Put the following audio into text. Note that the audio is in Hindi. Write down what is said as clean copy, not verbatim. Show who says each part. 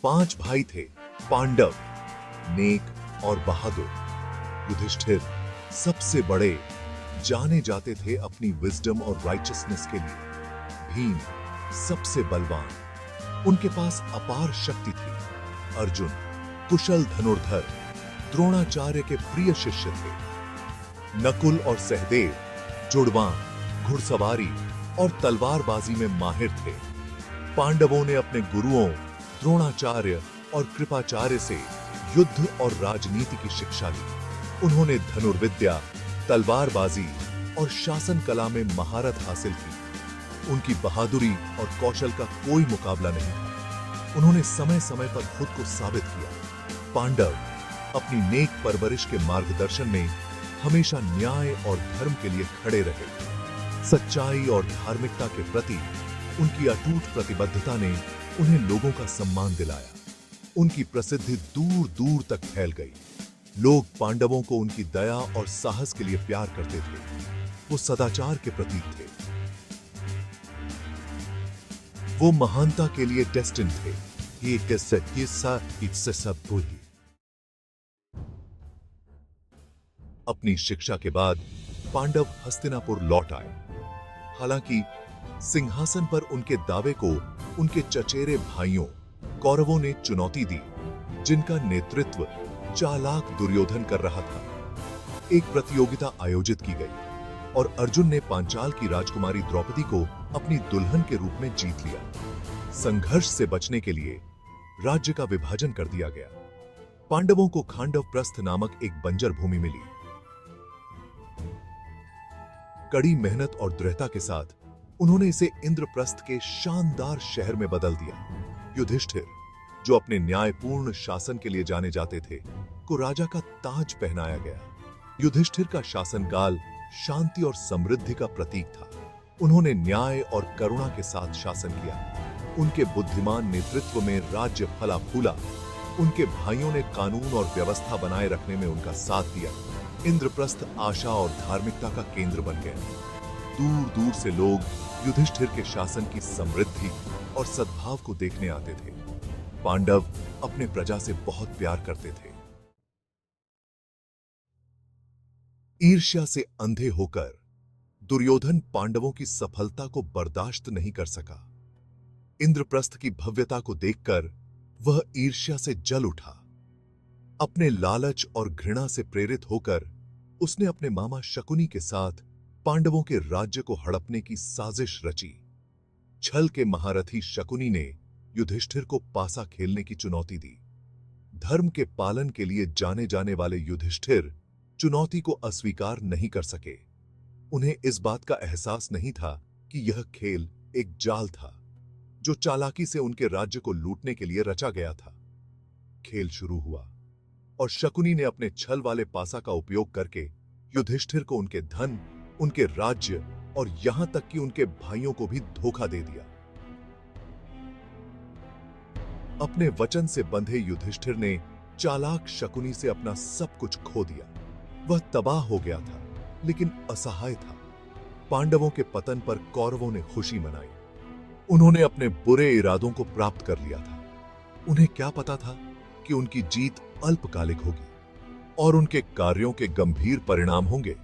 Speaker 1: 5 भाई थे पांडव, नेक और बहादुर। युधिष्ठिर सबसे बड़े, जाने जाते थे अपनी विजडम और राइचसनेस के लिए। भीम सबसे बलवान, उनके पास अपार शक्ति थी। अर्जुन कुशल धनुर्धर, द्रोणाचार्य के प्रिय शिष्य थे। नकुल और सहदेव जुड़वां, घुड़सवारी और तलवारबाजी में माहिर थे। पांडवों ने अपने गुरुओं द्रोणाचार्य और कृपाचार्य से युद्ध और राजनीति की शिक्षा ली। उन्होंने धनुर्विद्या, तलवारबाजी और शासन कला में महारत हासिल की। उनकी बहादुरी और कौशल का कोई मुकाबला नहीं था। उन्होंने समय समय पर खुद को साबित किया। पांडव अपनी नेक परवरिश के मार्गदर्शन में हमेशा न्याय और धर्म के लिए खड़े रहे। सच्चाई और धार्मिकता के प्रति उनकी अटूट प्रतिबद्धता ने उन्हें लोगों का सम्मान दिलाया। उनकी प्रसिद्धि दूर दूर तक फैल गई। लोग पांडवों को उनकी दया और साहस के लिए प्यार करते थे। वो सदाचार के प्रतीक थे। वो महानता के लिए डेस्टिन्ड थे। अपनी शिक्षा के बाद पांडव हस्तिनापुर लौट आए। हालांकि सिंहासन पर उनके दावे को उनके चचेरे भाइयों कौरवों ने चुनौती दी, जिनका नेतृत्व चालाक दुर्योधन कर रहा था। एक प्रतियोगिता आयोजित की गई और अर्जुन ने पांचाल की राजकुमारी द्रौपदी को अपनी दुल्हन के रूप में जीत लिया। संघर्ष से बचने के लिए राज्य का विभाजन कर दिया गया। पांडवों को खांडव प्रस्थ नामक एक बंजर भूमि मिली। कड़ी मेहनत और दृढ़ता के साथ उन्होंने इसे इंद्रप्रस्थ के शानदार शहर में बदल दिया। युधिष्ठिर, जो अपने न्यायपूर्ण शासन के लिए जाने जाते थे, को राजा का ताज पहनाया गया। युधिष्ठिर का शासनकाल शांति और समृद्धि का प्रतीक था। उन्होंने न्याय और करुणा के साथ शासन किया। उनके बुद्धिमान नेतृत्व में राज्य फला फूला। उनके भाइयों ने कानून और व्यवस्था बनाए रखने में उनका साथ दिया। इंद्रप्रस्थ आशा और धार्मिकता का केंद्र बन गया। दूर दूर से लोग युधिष्ठिर के शासन की समृद्धि और सद्भाव को देखने आते थे। पांडव अपने प्रजा से बहुत प्यार करते थे। ईर्ष्या से अंधे होकर दुर्योधन पांडवों की सफलता को बर्दाश्त नहीं कर सका। इंद्रप्रस्थ की भव्यता को देखकर वह ईर्ष्या से जल उठा। अपने लालच और घृणा से प्रेरित होकर उसने अपने मामा शकुनी के साथ पांडवों के राज्य को हड़पने की साजिश रची। छल के महारथी शकुनी ने युधिष्ठिर को पासा खेलने की चुनौती दी। धर्म के पालन के लिए जाने जाने वाले युधिष्ठिर चुनौती को अस्वीकार नहीं कर सके। उन्हें इस बात का एहसास नहीं था कि यह खेल एक जाल था, जो चालाकी से उनके राज्य को लूटने के लिए रचा गया था। खेल शुरू हुआ और शकुनी ने अपने छल वाले पासा का उपयोग करके युधिष्ठिर को उनके धन, उनके राज्य और यहां तक कि उनके भाइयों को भी धोखा दे दिया। अपने वचन से बंधे युधिष्ठिर ने चालाक शकुनी से अपना सब कुछ खो दिया। वह तबाह हो गया था, लेकिन असहाय था। पांडवों के पतन पर कौरवों ने खुशी मनाई। उन्होंने अपने बुरे इरादों को प्राप्त कर लिया था। उन्हें क्या पता था कि उनकी जीत अल्पकालिक होगी और उनके कार्यों के गंभीर परिणाम होंगे।